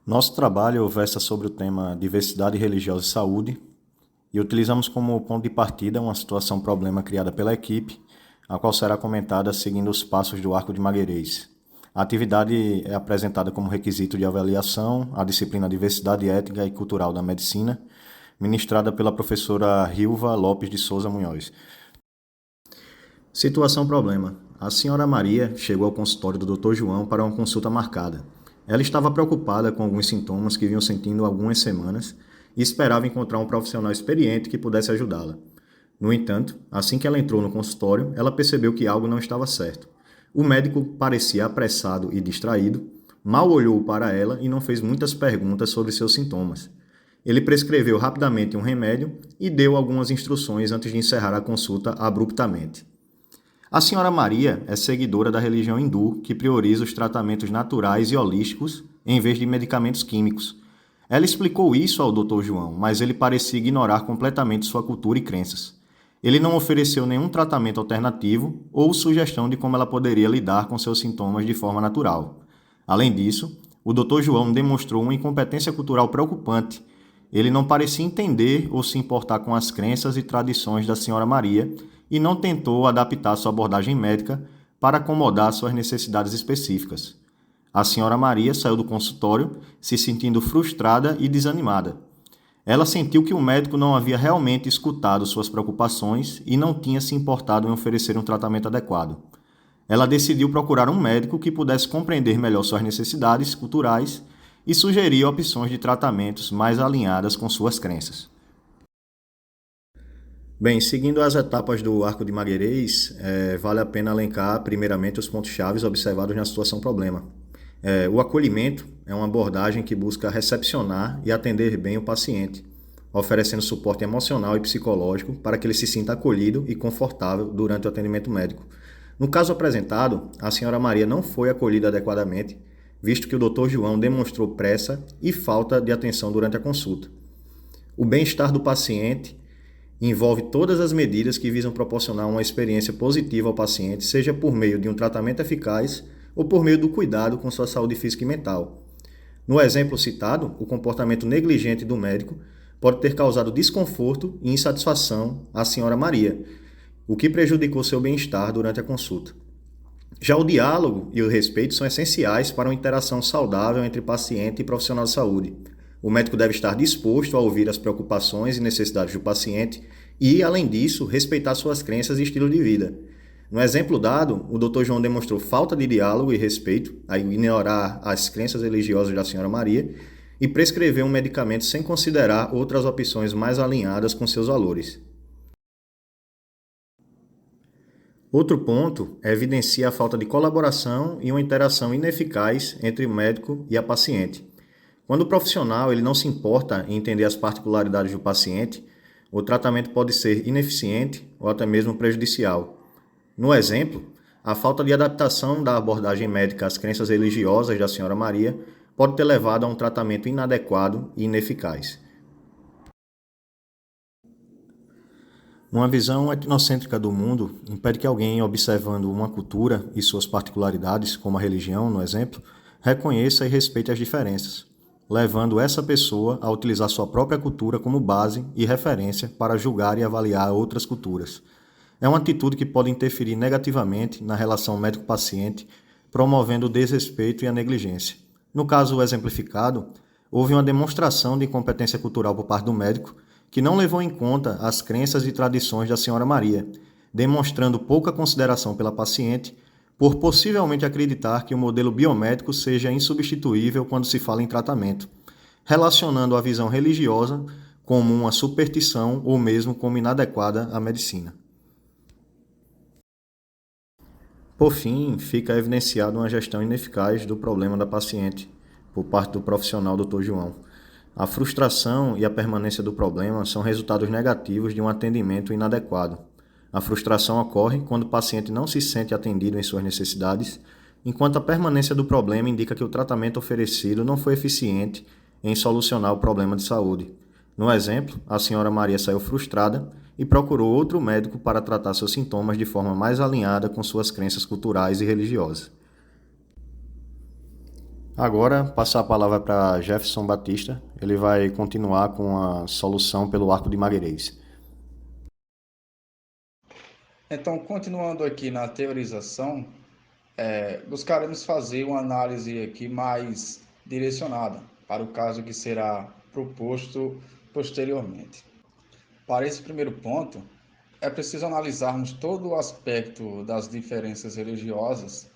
Nosso trabalho versa sobre o tema diversidade religiosa e saúde e utilizamos como ponto de partida uma situação-problema criada pela equipe, a qual será comentada seguindo os passos do Arco de Magueirês. A atividade é apresentada como requisito de avaliação à disciplina Diversidade Étnica e Cultural da Medicina, ministrada pela professora Rilva Lopes de Souza Munhoz. Situação-problema. A senhora Maria chegou ao consultório do Dr. João para uma consulta marcada. Ela estava preocupada com alguns sintomas que vinham sentindo há algumas semanas e esperava encontrar um profissional experiente que pudesse ajudá-la. No entanto, assim que ela entrou no consultório, ela percebeu que algo não estava certo. O médico parecia apressado e distraído, mal olhou para ela e não fez muitas perguntas sobre seus sintomas. Ele prescreveu rapidamente um remédio e deu algumas instruções antes de encerrar a consulta abruptamente. A senhora Maria é seguidora da religião hindu, que prioriza os tratamentos naturais e holísticos em vez de medicamentos químicos. Ela explicou isso ao Dr. João, mas ele parecia ignorar completamente sua cultura e crenças. Ele não ofereceu nenhum tratamento alternativo ou sugestão de como ela poderia lidar com seus sintomas de forma natural. Além disso, o Dr. João demonstrou uma incompetência cultural preocupante. Ele não parecia entender ou se importar com as crenças e tradições da senhora Maria e não tentou adaptar sua abordagem médica para acomodar suas necessidades específicas. A senhora Maria saiu do consultório se sentindo frustrada e desanimada. Ela sentiu que o médico não havia realmente escutado suas preocupações e não tinha se importado em oferecer um tratamento adequado. Ela decidiu procurar um médico que pudesse compreender melhor suas necessidades culturais e sugerir opções de tratamentos mais alinhadas com suas crenças. Bem, seguindo as etapas do Arco de Magueirês, vale a pena elencar primeiramente os pontos-chave observados na situação-problema. O acolhimento é uma abordagem que busca recepcionar e atender bem o paciente, oferecendo suporte emocional e psicológico para que ele se sinta acolhido e confortável durante o atendimento médico. No caso apresentado, a senhora Maria não foi acolhida adequadamente, visto que o Dr. João demonstrou pressa e falta de atenção durante a consulta. O bem-estar do paciente envolve todas as medidas que visam proporcionar uma experiência positiva ao paciente, seja por meio de um tratamento eficaz ou por meio do cuidado com sua saúde física e mental. No exemplo citado, o comportamento negligente do médico pode ter causado desconforto e insatisfação à senhora Maria, o que prejudicou seu bem-estar durante a consulta. Já o diálogo e o respeito são essenciais para uma interação saudável entre paciente e profissional de saúde. O médico deve estar disposto a ouvir as preocupações e necessidades do paciente e, além disso, respeitar suas crenças e estilo de vida. No exemplo dado, o Dr. João demonstrou falta de diálogo e respeito, a ignorar as crenças religiosas da senhora Maria e prescreveu um medicamento sem considerar outras opções mais alinhadas com seus valores. Outro ponto evidencia a falta de colaboração e uma interação ineficaz entre o médico e a paciente. Quando o profissional ele não se importa em entender as particularidades do paciente, o tratamento pode ser ineficiente ou até mesmo prejudicial. No exemplo, a falta de adaptação da abordagem médica às crenças religiosas da senhora Maria pode ter levado a um tratamento inadequado e ineficaz. Uma visão etnocêntrica do mundo impede que alguém, observando uma cultura e suas particularidades, como a religião, no exemplo, reconheça e respeite as diferenças, levando essa pessoa a utilizar sua própria cultura como base e referência para julgar e avaliar outras culturas. É uma atitude que pode interferir negativamente na relação médico-paciente, promovendo o desrespeito e a negligência. No caso exemplificado, houve uma demonstração de incompetência cultural por parte do médico, que não levou em conta as crenças e tradições da senhora Maria, demonstrando pouca consideração pela paciente, por possivelmente acreditar que o modelo biomédico seja insubstituível quando se fala em tratamento, relacionando a visão religiosa como uma superstição ou mesmo como inadequada à medicina. Por fim, fica evidenciada uma gestão ineficaz do problema da paciente, por parte do profissional Dr. João. A frustração e a permanência do problema são resultados negativos de um atendimento inadequado. A frustração ocorre quando o paciente não se sente atendido em suas necessidades, enquanto a permanência do problema indica que o tratamento oferecido não foi eficiente em solucionar o problema de saúde. No exemplo, a senhora Maria saiu frustrada e procurou outro médico para tratar seus sintomas de forma mais alinhada com suas crenças culturais e religiosas. Agora, passar a palavra para Jefferson Batista. Ele vai continuar com a solução pelo Arco de Magalhães. Então, continuando aqui na teorização, buscaremos fazer uma análise aqui mais direcionada para o caso que será proposto posteriormente. Para esse primeiro ponto, é preciso analisarmos todo o aspecto das diferenças religiosas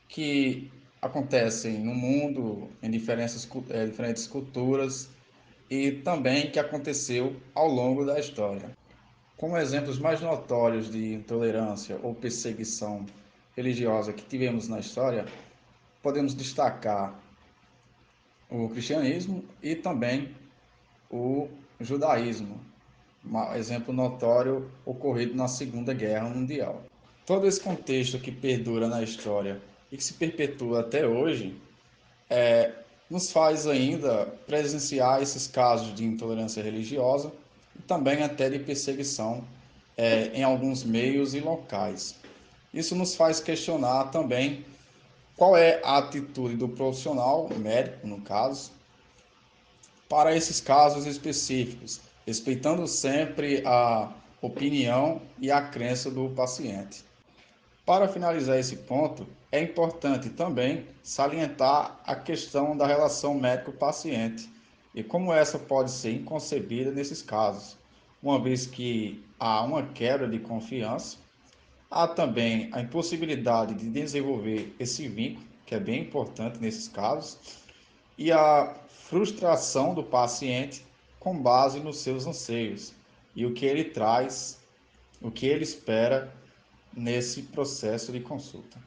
que acontecem no mundo, em diferentes culturas, e também que aconteceu ao longo da história. Como exemplos mais notórios de intolerância ou perseguição religiosa que tivemos na história, podemos destacar o cristianismo e também o judaísmo, um exemplo notório ocorrido na Segunda Guerra Mundial. Todo esse contexto que perdura na história e que se perpetua até hoje nos faz ainda presenciar esses casos de intolerância religiosa e também até de perseguição em alguns meios e locais. Isso nos faz questionar também qual é a atitude do profissional, médico no caso, para esses casos específicos, respeitando sempre a opinião e a crença do paciente. Para finalizar esse ponto, é importante também salientar a questão da relação médico-paciente e como essa pode ser inconcebida nesses casos, uma vez que há uma quebra de confiança, há também a impossibilidade de desenvolver esse vínculo, que é bem importante nesses casos, e a frustração do paciente com base nos seus anseios e o que ele traz, o que ele espera nesse processo de consulta.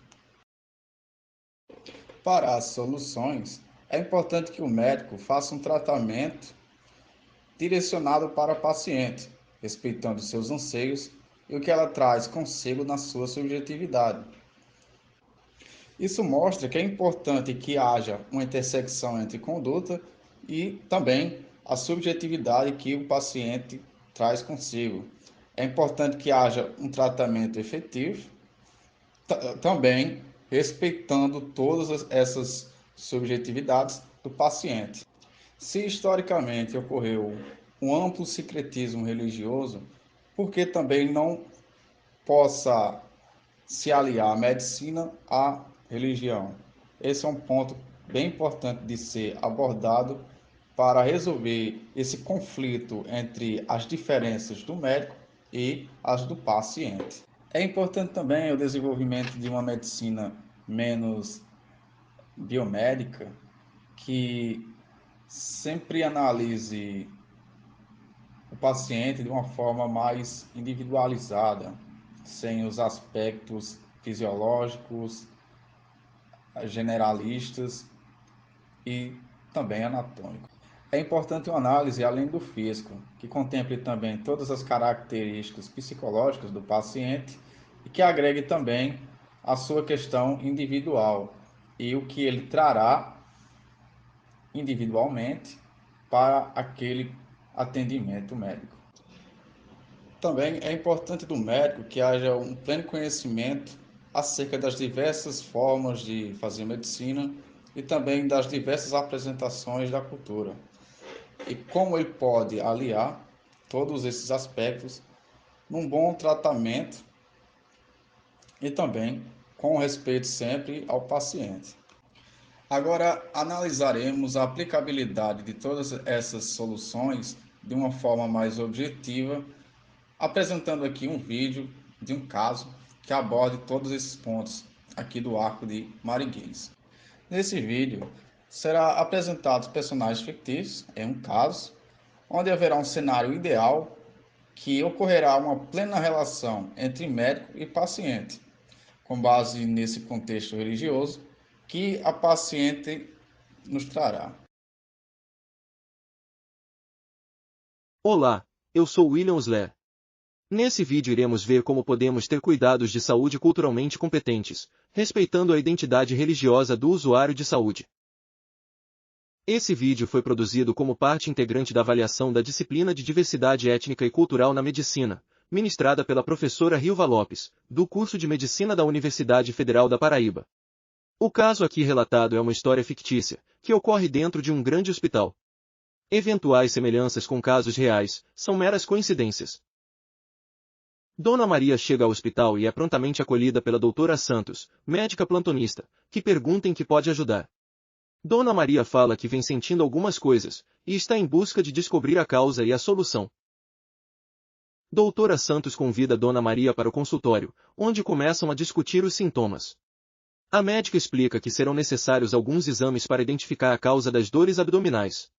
Para as soluções, é importante que o médico faça um tratamento direcionado para o paciente, respeitando seus anseios e o que ela traz consigo na sua subjetividade. Isso mostra que é importante que haja uma intersecção entre conduta e também a subjetividade que o paciente traz consigo. É importante que haja um tratamento efetivo, também respeitando todas essas subjetividades do paciente. Se historicamente ocorreu um amplo sincretismo religioso, por que também não possa se aliar a medicina à religião? Esse é um ponto bem importante de ser abordado para resolver esse conflito entre as diferenças do médico e as do paciente. É importante também o desenvolvimento de uma medicina menos biomédica, que sempre analise o paciente de uma forma mais individualizada, sem os aspectos fisiológicos, generalistas e também anatômicos. É importante uma análise além do físico, que contemple também todas as características psicológicas do paciente e que agregue também a sua questão individual e o que ele trará individualmente para aquele atendimento médico. Também é importante do médico que haja um pleno conhecimento acerca das diversas formas de fazer medicina e também das diversas apresentações da cultura e como ele pode aliar todos esses aspectos num bom tratamento e também com respeito sempre ao paciente. Agora analisaremos a aplicabilidade de todas essas soluções de uma forma mais objetiva, apresentando aqui um vídeo de um caso que aborde todos esses pontos aqui do arco de Marighella. Nesse vídeo será apresentados personagens fictícios em um caso, onde haverá um cenário ideal que ocorrerá uma plena relação entre médico e paciente, com base nesse contexto religioso que a paciente nos trará. Olá, eu sou William Osler. Nesse vídeo iremos ver como podemos ter cuidados de saúde culturalmente competentes, respeitando a identidade religiosa do usuário de saúde. Esse vídeo foi produzido como parte integrante da avaliação da disciplina de Diversidade Étnica e Cultural na Medicina, ministrada pela professora Rilva Lopes, do curso de Medicina da Universidade Federal da Paraíba. O caso aqui relatado é uma história fictícia, que ocorre dentro de um grande hospital. Eventuais semelhanças com casos reais são meras coincidências. Dona Maria chega ao hospital e é prontamente acolhida pela doutora Santos, médica plantonista, que pergunta em que pode ajudar. Dona Maria fala que vem sentindo algumas coisas, e está em busca de descobrir a causa e a solução. Doutora Santos convida Dona Maria para o consultório, onde começam a discutir os sintomas. A médica explica que serão necessários alguns exames para identificar a causa das dores abdominais.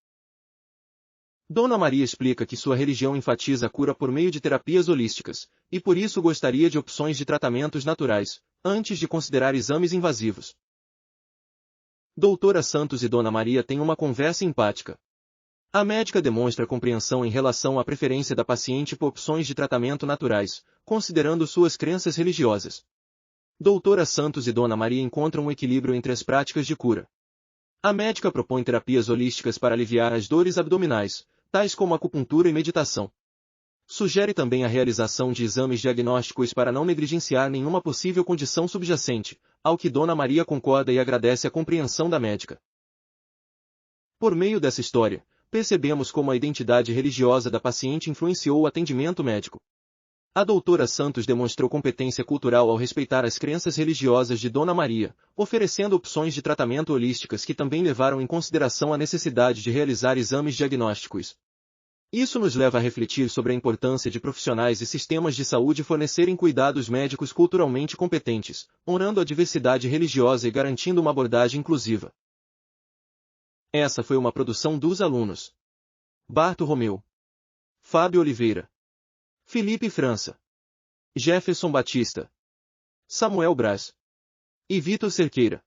Dona Maria explica que sua religião enfatiza a cura por meio de terapias holísticas, e por isso gostaria de opções de tratamentos naturais, antes de considerar exames invasivos. Doutora Santos e Dona Maria têm uma conversa empática. A médica demonstra compreensão em relação à preferência da paciente por opções de tratamento naturais, considerando suas crenças religiosas. Doutora Santos e Dona Maria encontram um equilíbrio entre as práticas de cura. A médica propõe terapias holísticas para aliviar as dores abdominais, tais como acupuntura e meditação. Sugere também a realização de exames diagnósticos para não negligenciar nenhuma possível condição subjacente, ao que Dona Maria concorda e agradece a compreensão da médica. Por meio dessa história, percebemos como a identidade religiosa da paciente influenciou o atendimento médico. A doutora Santos demonstrou competência cultural ao respeitar as crenças religiosas de Dona Maria, oferecendo opções de tratamento holísticas que também levaram em consideração a necessidade de realizar exames diagnósticos. Isso nos leva a refletir sobre a importância de profissionais e sistemas de saúde fornecerem cuidados médicos culturalmente competentes, honrando a diversidade religiosa e garantindo uma abordagem inclusiva. Essa foi uma produção dos alunos Barto Romeu, Fábio Oliveira, Felipe França, Jefferson Batista, Samuel Braz e Vitor Cerqueira.